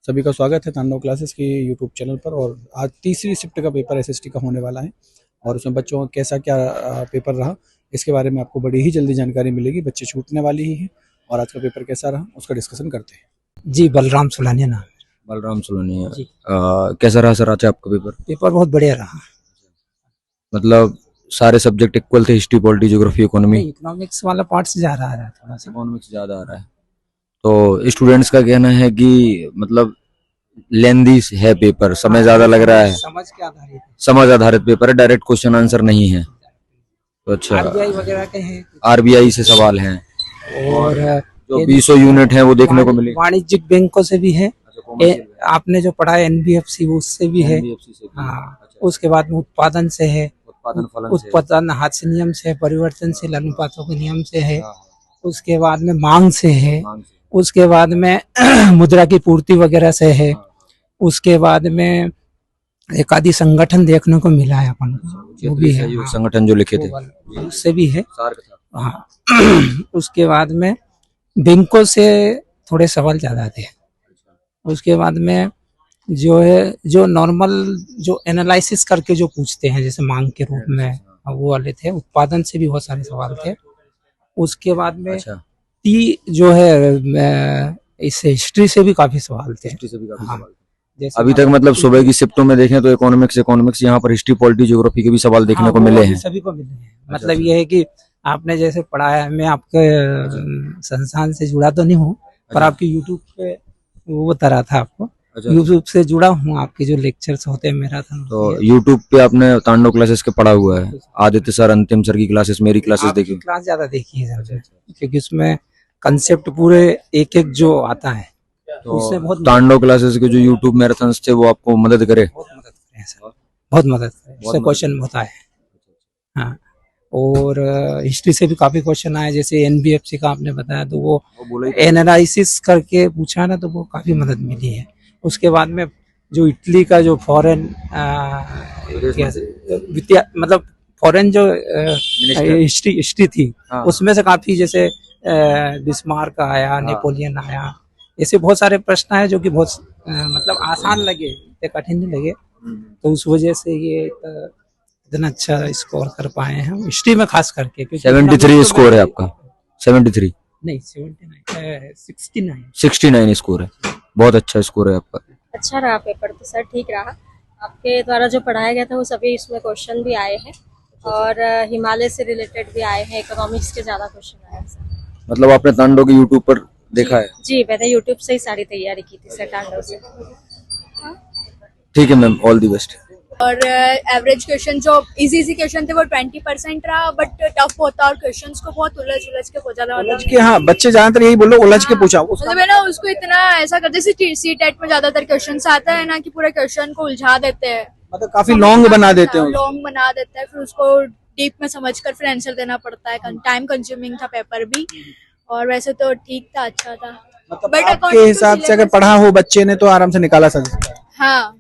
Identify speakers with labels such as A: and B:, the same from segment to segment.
A: सभी का स्वागत है तांडव क्लासेस की यूट्यूब चैनल पर। और आज तीसरी शिफ्ट का पेपर एसएसटी का होने वाला है और उसमें बच्चों का कैसा क्या पेपर रहा इसके बारे में आपको बड़ी ही जल्दी जानकारी मिलेगी। बच्चे छूटने वाली ही हैं और आज का पेपर कैसा रहा उसका डिस्कशन करते हैं।
B: जी, बलराम सोलानिया नाम है।
C: बलराम सोलानिया
B: जी।
C: कैसा रहा सर आज आपका पेपर?
B: पेपर बहुत बढ़िया रहा।
C: मतलब सारे सब्जेक्ट इक्वल थे? History, polity, geography, economy?
B: Economics वाला पार्ट से जा रहा है थोड़ा सा।
C: इकोनॉमिक्स ज्यादा आ रहा है। तो स्टूडेंट्स का कहना है कि मतलब लेंदी है पेपर, समय ज्यादा लग रहा है। समझ आधारित पेपर है, डायरेक्ट क्वेश्चन आंसर नहीं है। तो अच्छा,
B: आरबीआई वगैरह के हैं,
C: आरबीआई से सवाल हैं
B: और
C: जो 20 यूनिट है वो देखने को मिले।
B: वाणिज्यिक बैंकों से भी है। आपने जो पढ़ा है एनबीएफसी उससे भी है। हाँ, उसके बाद में उत्पादन से है, उत्पादन हास्य नियम से है, परिवर्तनशील अनुपातों के नियम से है। उसके बाद में मांग से है। उसके बाद में मुद्रा की पूर्ति वगैरह से है। उसके बाद में एक आदि संगठन देखने को मिला है अपन को, वो भी है।
C: संगठन जो लिखे थे
B: उससे भी है। हाँ, उसके बाद में बैंकों से थोड़े सवाल ज्यादा थे। उसके बाद में जो है जो नॉर्मल जो एनालिसिस करके जो पूछते हैं जैसे मांग के रूप में, वो वाले थे। उत्पादन से भी बहुत सारे सवाल थे। उसके बाद में जो है इससे हिस्ट्री से भी काफी सवाल थे। हाँ,
C: अभी तक मतलब सुबह की शिफ्टों में देखें तो इकोनॉमिक्स यहाँ पर हिस्ट्री, पॉलिटी, ज्योग्राफी के भी सवाल देखने को मिले हैं।
B: सभी को मिले हैं। मतलब ये है कि आपने जैसे पढ़ा है, मैं आपके संस्थान से जुड़ा तो नहीं हूँ, पर आपके यूट्यूब पे वो तरह था आपको। यूट्यूब से जुड़ा हूँ, आपके जो लेक्चर्स होते हैं मेरा था।
C: तो यूट्यूब पे आपने तांडव क्लासेस के पढ़ा हुआ है? आदित्य सर, अंतिम सर की क्लासेस, मेरी क्लासेस देखी?
B: क्लास ज्यादा देखी है क्योंकि उसमें कंसेप्ट पूरे एक एक जो आता है तो उससे बहुत
C: तांडव क्लासेस के जो यूट्यूब मैराथन्स थे वो आपको मदद करे?
B: बहुत मदद करे सर, बहुत मदद करे। उससे क्वेश्चन होता है। हाँ, और हिस्ट्री से भी काफी क्वेश्चन आए। जैसे एनबीएफसी का आपने बताया तो वो एनालिसिस करके पूछा ना, तो वो काफी मदद मिली है। उसके बाद में जो इटली का जो फॉरेन मतलब फॉरेन जो हिस्ट्री थी, उसमें से काफी जैसे बिस्मार्क आया, नेपोलियन आया, ऐसे बहुत सारे प्रश्न आए जो कि बहुत मतलब आसान लगे, कठिन नहीं लगे। तो उस वजह से ये इतना अच्छा स्कोर कर पाए हैं हिस्ट्री में, खास करके।
C: 73 स्कोर है आपका? 73
B: नहीं, 79
C: 69 स्कोर है। बहुत अच्छा स्कोर है आपका।
D: अच्छा रहा पेपर तो सर, ठीक रहा। आपके द्वारा जो पढ़ाया गया था वो सभी इसमें क्वेश्चन भी आए हैं और हिमालय से रिलेटेड भी आए हैं। इकोनॉमिक्स के ज्यादा क्वेश्चन आए हैं सर।
C: मतलब आपने तांडव के यूट्यूब पर देखा है?
D: जी, मैंने यूट्यूब से ही सारी तैयारी की थी सर, तांडव से।
C: ठीक है मैम, ऑल दी बेस्ट।
E: और एवरेज क्वेश्चन जो इजी क्वेश्चन थे वो 20% रहा, बट टफ होता और क्वेश्चंस को बहुत उलझ के पूछा था।
A: हाँ, बच्चे ज्यादातर यही बोलो उलझ के पूछा।
E: मतलब है ना, उसको इतना ऐसा करते सी टेट में ज्यादातर क्वेश्चंस आता है ना कि पूरे क्वेश्चन को उलझा देते हैं,
A: मतलब काफी लॉन्ग बना देते हैं।
E: लॉन्ग बना देता है, फिर उसको डीप में समझकर फिर आंसर देना पड़ता है। टाइम कंज्यूमिंग था पेपर भी, और वैसे तो ठीक था, अच्छा था।
A: मतलब आपके हिसाब से अगर पढ़ा हो बच्चे ने तो आराम से निकाला सकता है?
E: हाँ,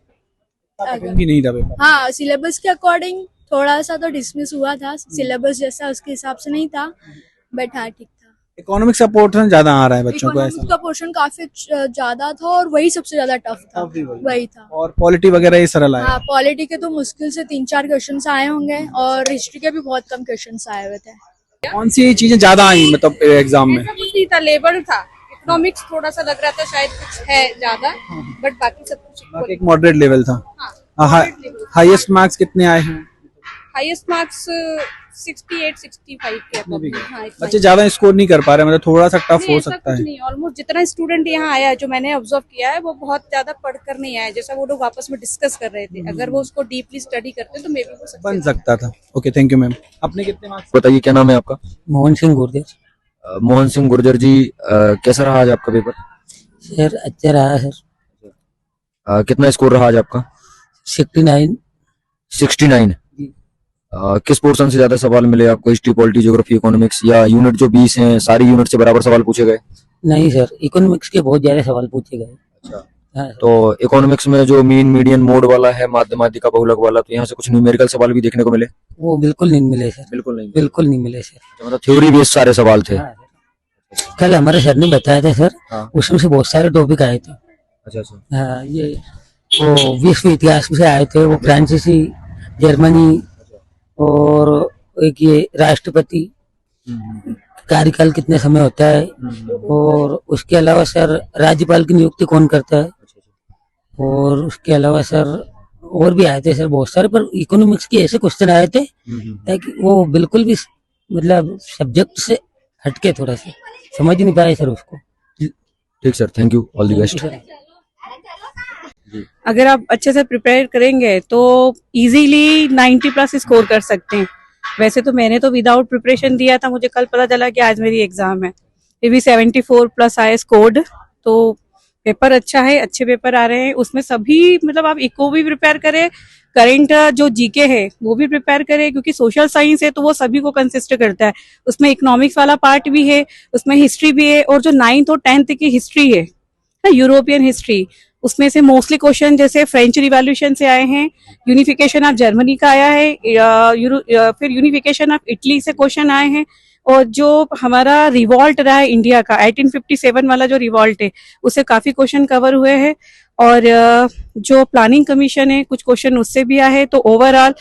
A: भी नहीं था पेपर।
E: हाँ, सिलेबस के अकॉर्डिंग थोड़ा सा तो डिसमिस हुआ था, सिलेबस जैसा उसके हिसाब से नहीं था, बट हाँ ठीक था।
A: इकोनॉमिक्स का पोर्शन ज्यादा आ रहा है बच्चों को, ऐसा?
E: का पोर्शन काफी ज्यादा था और वही सबसे ज्यादा टफ था। वही था।
A: और पॉलिटी वगैरह ये सरल आया?
E: हाँ, पॉलिटी के तो मुश्किल से 3-4 क्वेश्चन आए होंगे और हिस्ट्री के भी बहुत कम क्वेश्चन आए हुए थे।
A: कौन सी चीजें ज्यादा आई मतलब एग्जाम में?
F: कुछ नहीं था, लेबर था। इकोनॉमिक्स थोड़ा सा लग रहा था शायद कुछ है ज्यादा, बट बाकी सब कुछ
A: एक मॉडरेट लेवल था। हाईएस्ट मार्क्स कितने आए हैं?
F: हाईएस्ट मार्क्स 68-65 के अबव। हाँ,
A: बच्चे ज्यादा स्कोर नहीं कर पा रहे, मतलब थोड़ा सा टफ हो सकता है।
F: नहीं, ऑलमोस्ट जितना स्टूडेंट यहाँ आया है, जो मैंने ऑब्जर्व किया है, वो बहुत ज्यादा पढ़कर नहीं आया। जैसा वो लोग आपस में डिस्कस कर रहे थे, अगर वो उसको डीपली स्टडी करते तो मे बी वो
A: बन सकता था। Okay, thank you ma'am. आपने कितने मार्क्स?
C: बताइए, क्या नाम है आपका?
B: मोहन सिंह गुर्जर।
C: मोहन सिंह गुर्जर जी, कैसा रहा आज आपका पेपर?
B: सर अच्छा रहा सर।
C: कितना स्कोर रहा आज आपका?
B: 69।
C: किस पोर्शन से ज्यादा सवाल मिले आपको? हिस्ट्री, पॉलिटी, ज्योग्राफी, इकोनॉमिक्स, या यूनिट जो 20 हैं सारी यूनिट से बराबर सवाल पूछे गए?
B: नहीं सर, इकोनॉमिक्स के बहुत ज्यादा सवाल पूछे गए।
C: अच्छा, तो इकोनॉमिक्स में जो मीन, मीडियन, मोड वाला है, माध्यमातिका, बहुलक वाला, तो यहाँ से कुछ न्यूमेरिकल सवाल भी देखने को मिले?
B: वो बिल्कुल नहीं मिले सर। बिल्कुल नहीं मिले सर।
C: मतलब थ्योरी बेस्ड सारे सवाल थे?
B: कल हमारे सर ने बताया था सर, उसमें से बहुत सारे टॉपिक आए थे।
C: अच्छा अच्छा।
B: हाँ, ये वो विश्व इतिहास से आए थे, वो फ्रांसीसी, जर्मनी, और एक ये राष्ट्रपति कार्यकाल कितने समय होता है, और उसके अलावा सर राज्यपाल की नियुक्ति कौन करता है, और उसके अलावा सर और भी आए थे सर बहुत सारे, पर इकोनॉमिक्स के ऐसे क्वेश्चन आए थे ताकि वो बिल्कुल भी मतलब सब्जेक्ट से हटके थोड़ा सा समझ नहीं पाए सर उसको।
C: ठीक sir, thank you, all the best.
F: अगर आप अच्छे से प्रिपेयर करेंगे तो इजीली 90 प्लस स्कोर कर सकते हैं। वैसे तो मैंने तो विदाउट प्रिपरेशन दिया था, मुझे कल पता चला कि आज मेरी एग्जाम है, फिर भी 74 प्लस आए स्कोर्ड। तो पेपर अच्छा है, अच्छे पेपर आ रहे हैं उसमें सभी, मतलब आप इको भी प्रिपेयर करें, करंट जो जीके है वो भी प्रिपेयर करें, क्योंकि सोशल साइंस है तो वो सभी को कंसिस्ट करता है। उसमें इकोनॉमिक्स वाला पार्ट भी है, उसमें हिस्ट्री भी है, और जो 9th और 10th की हिस्ट्री है, यूरोपियन हिस्ट्री, उसमें से मोस्टली क्वेश्चन जैसे फ्रेंच रिवॉल्यूशन से आए हैं, यूनिफिकेशन ऑफ जर्मनी का आया है, फिर यूनिफिकेशन ऑफ इटली से क्वेश्चन आए हैं, और जो हमारा रिवॉल्ट रहा है इंडिया का 1857 वाला जो रिवॉल्ट है उससे काफी क्वेश्चन कवर हुए हैं, और जो प्लानिंग कमीशन है कुछ क्वेश्चन उससे भी आए हैं। तो ओवरऑल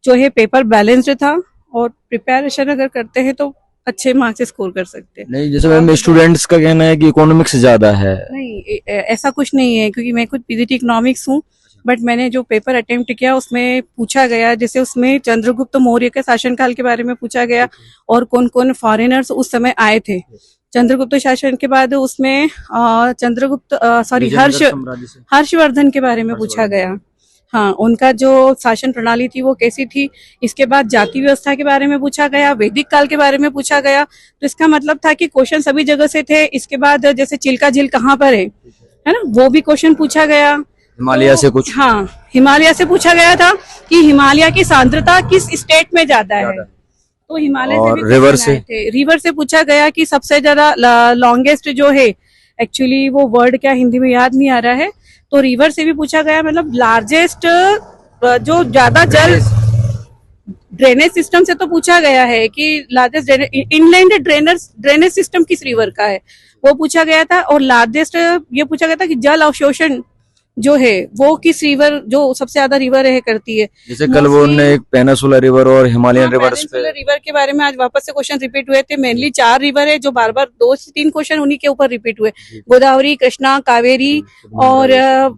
F: जो है पेपर बैलेंस्ड था, और प्रिपरेशन अगर करते हैं तो अच्छे मार्क्स स्कोर कर सकते हैं।
C: नहीं, जैसे मैम स्टूडेंट्स का कहना है कि इकोनॉमिक्स ज्यादा है।
F: नहीं, ऐसा कुछ नहीं है, क्योंकि मैं खुद पीजीटी इकोनॉमिक्स हूँ, बट मैंने जो पेपर अटेम्प्ट किया उसमें पूछा गया, जैसे उसमें चंद्रगुप्त मौर्य के शासनकाल के बारे में पूछा गया, और कौन कौन फॉरेनर्स उस समय आए थे चंद्रगुप्त शासन के बाद। उसमें हर्षवर्धन के बारे में पूछा गया, हाँ, उनका जो शासन प्रणाली थी वो कैसी थी। इसके बाद जाति व्यवस्था के बारे में पूछा गया, वैदिक काल के बारे में पूछा गया। तो इसका मतलब था कि क्वेश्चन सभी जगह से थे। इसके बाद जैसे चिल्का झील कहाँ पर है ना, वो भी क्वेश्चन पूछा गया।
C: हिमालय से कुछ,
F: हाँ, हिमालय से पूछा गया था कि हिमालय की सांद्रता किस स्टेट में ज्यादा है, तो हिमालय से भी
C: रिवर
F: क्वेश्चन आए थे। रिवर से पूछा गया कि सबसे ज्यादा लॉन्गेस्ट जो है, एक्चुअली वो वर्ड क्या हिंदी में याद नहीं आ रहा है, तो रिवर से भी पूछा गया, मतलब लार्जेस्ट जो ज्यादा जल ड्रेनेज सिस्टम से तो पूछा गया है कि लार्जेस्ट इनलैंड ड्रेनेज सिस्टम किस रिवर का है वो पूछा गया था, और लार्जेस्ट ये पूछा गया था कि जल अवशोषण जो है वो किस रिवर, जो सबसे ज्यादा रिवर है करती है।
C: जैसे कल वो ने एक पेनिसुला रिवर और हिमालयन रिवर्स पे,
F: पेनिनसुलर रिवर के बारे में आज वापस से क्वेश्चन रिपीट हुए थे। मेनली 4 रिवर है जो बार बार 2 से 3 क्वेश्चन उन्हीं के ऊपर रिपीट हुए, गोदावरी, कृष्णा, कावेरी, और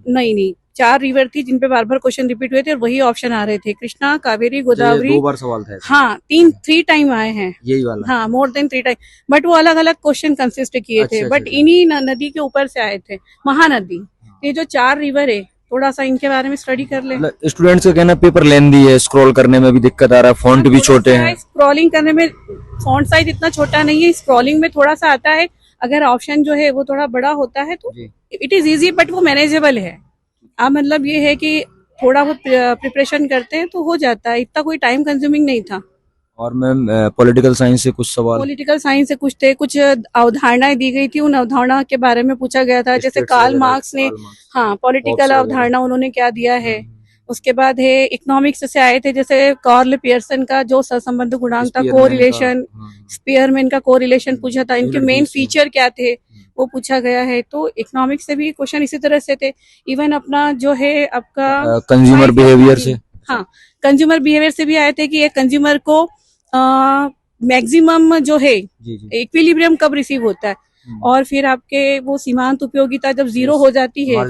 F: नहीं 4 रिवर थी जिन पे बार बार क्वेश्चन रिपीट हुए थे, और वही ऑप्शन आ रहे थे, कृष्णा, कावेरी, गोदावरी।
C: 2 बार सवाल था।
F: हाँ, 3 टाइम आए हैं
C: यही वाला।
F: हाँ, मोर देन 3 टाइम, बट वो अलग अलग क्वेश्चन कंसिस्ट किए थे, बट इन्हीं नदी के ऊपर से आए थे, महानदी। ये जो 4 रिवर है, थोड़ा सा इनके बारे में स्टडी कर ले।
C: स्टूडेंट्स का कहना पेपर लेंदी है, स्क्रॉल करने में भी दिक्कत आ रहा है, फॉन्ट भी छोटे हैं।
F: स्क्रॉलिंग करने में फॉन्ट साइज इतना छोटा नहीं है, स्क्रॉलिंग में थोड़ा सा आता है। अगर ऑप्शन जो है वो थोड़ा बड़ा होता है तो इट इज इजी, बट वो मैनेजेबल है। अब मतलब ये है कि थोड़ा बहुत प्रिपरेशन करते हैं तो हो जाता है, इतना कोई टाइम कंज्यूमिंग नहीं था।
C: और मैम पॉलिटिकल साइंस से कुछ सवाल,
F: पॉलिटिकल साइंस से कुछ थे, कुछ अवधारणाएं दी गई थी, उन अवधारणा के बारे में पूछा गया था। जैसे कार्ल मार्क्स ने, हाँ, पॉलिटिकल अवधारणा उन्होंने क्या दिया है। उसके बाद है इकोनॉमिक्स से आए थे, जैसे कार्ल पियर्सन का जो सहसंबंध गुणांक था, को रिलेशन, स्पीयरमैन का को रिलेशन पूछा था, इनके मेन फीचर क्या थे वो पूछा गया है। तो इकोनॉमिक्स से भी क्वेश्चन इसी तरह से थे। इवन अपना जो है आपका
C: कंज्यूमर बिहेवियर से,
F: हाँ, कंज्यूमर बिहेवियर से भी आए थे कि एक कंज्यूमर को मैक्सिमम जो है इक्विलिब्रियम कब रिसीव होता है, और फिर आपके वो सीमांत उपयोगिता जब 0 हो जाती है,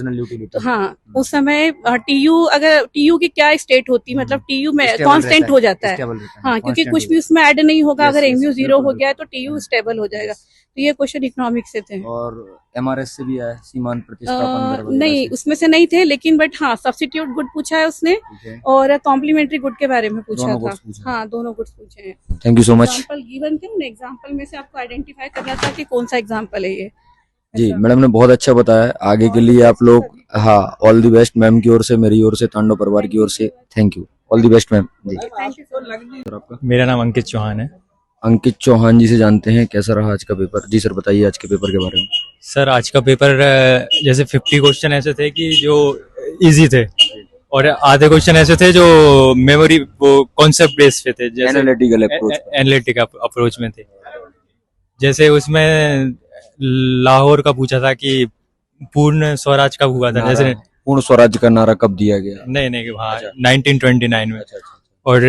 F: तो हाँ, उस समय टीयू, अगर टीयू की क्या स्टेट होती है, मतलब टीयू में कांस्टेंट हो जाता है, हाँ, क्योंकि कुछ भी उसमें ऐड नहीं होगा। अगर एमयू 0 हो गया है तो टीयू स्टेबल हो जाएगा। तो ये क्वेश्चन इकोनॉमिक्स से थे।
C: और एमआरएस से भी आया, सीमांत प्रतिस्थापन
F: नहीं, उसमें से नहीं थे, लेकिन बट हाँ, सब्स्टिट्यूट गुड पूछा है उसने, और कॉम्प्लीमेंट्री गुड के बारे में पूछा था। हाँ, दोनों गुड पूछे हैं।
C: Thank you so much.
F: Example given थे, उन एग्जाम्पल में से आपको आइडेंटिफाई करना था कि कौन सा एग्जाम्पल है ये।
C: जी, मैडम ने बहुत अच्छा बताया। आगे के लिए आप लोग, हाँ, ऑल द बेस्ट मैम की ओर से, मेरी ओर से, तांडव परिवार की ओर से thank you, all the best ma'am ji.
F: Thank you so much.
G: मेरा नाम अंकित चौहान है।
C: अंकित चौहान जी से जानते हैं कैसा रहा आज का पेपर। जी सर, बताइए आज के पेपर के बारे में।
G: सर, आज का पेपर जैसे 50 क्वेश्चन ऐसे थे कि जो इजी थे, और आधे क्वेश्चन ऐसे थे जो मेमोरी, वो कॉन्सेप्ट बेस्ड पे थे, जैसे एनालिटिकल अप्रोच में थे। जैसे उसमें लाहौर का पूछा था कि पूर्ण स्वराज कब हुआ था जैसे
C: पूर्ण स्वराज्य का नारा कब दिया गया?
G: नहीं नहीं हाँ
C: अच्छा।
G: 1929 में।
C: अच्छा, अच्छा।
G: और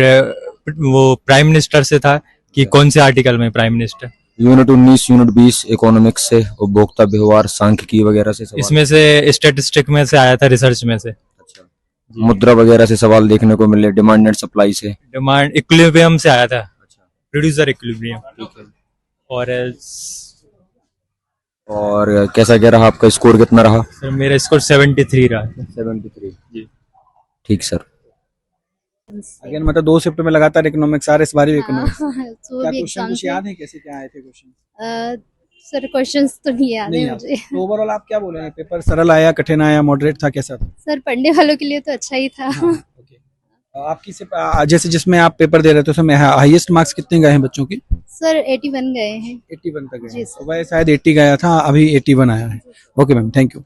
G: वो प्राइम मिनिस्टर से था कि कौन से आर्टिकल में prime minister.
C: Unit 19 unit 20 economics से, उपभोक्ता व्यवहार, सांख्यिकी वगैरह से सवाल।
G: इसमें से स्टेटिस्टिक में से आया था, रिसर्च में से।
C: अच्छा। मुद्रा वगैरह से सवाल देखने को मिले, डिमांड एंड सप्लाई से।
G: डिमांड इक्विलिब्रियम से आया था,
C: अच्छा।
G: Producer equilibrium.
C: ठीक है।
G: और
C: और कैसा क्या रहा आपका स्कोर, कितना रहा?
G: सर मेरा स्कोर 73 रहा।
C: 73
G: जी।
C: ठीक सर।
A: अगेन मतलब 2 शिफ्ट में लगातार इकोनॉमिक्स आ रहे, इस बार भी इकोनॉमिक्स।
E: तो
A: क्या
E: भी
A: क्वेश्चन
E: एग्जाम
A: कुछ याद है, कैसे क्या आए थे क्वेश्चन?
E: सर क्वेश्चंस तो नहीं याद
A: नहीं
E: है
A: याद।
E: मुझे।
A: तो ओवरऑल आप क्या बोलेंगे, पेपर सरल आया, कठिन आया, मॉडरेट था, कैसा था?
E: सर पढ़ने वालों के लिए तो अच्छा ही था।
A: ओके। आपकी जैसे जिसमें आप पेपर दे रहे थे उसमें हाईएस्ट मार्क्स कितने गए हैं बच्चों के?
E: सर 81 गए हैं।
A: 81 तक गए
E: जी
A: हैं।
E: सर।
A: तो वह शायद 80 गया था, अभी 81 आया है। Okay ma'am, thank you.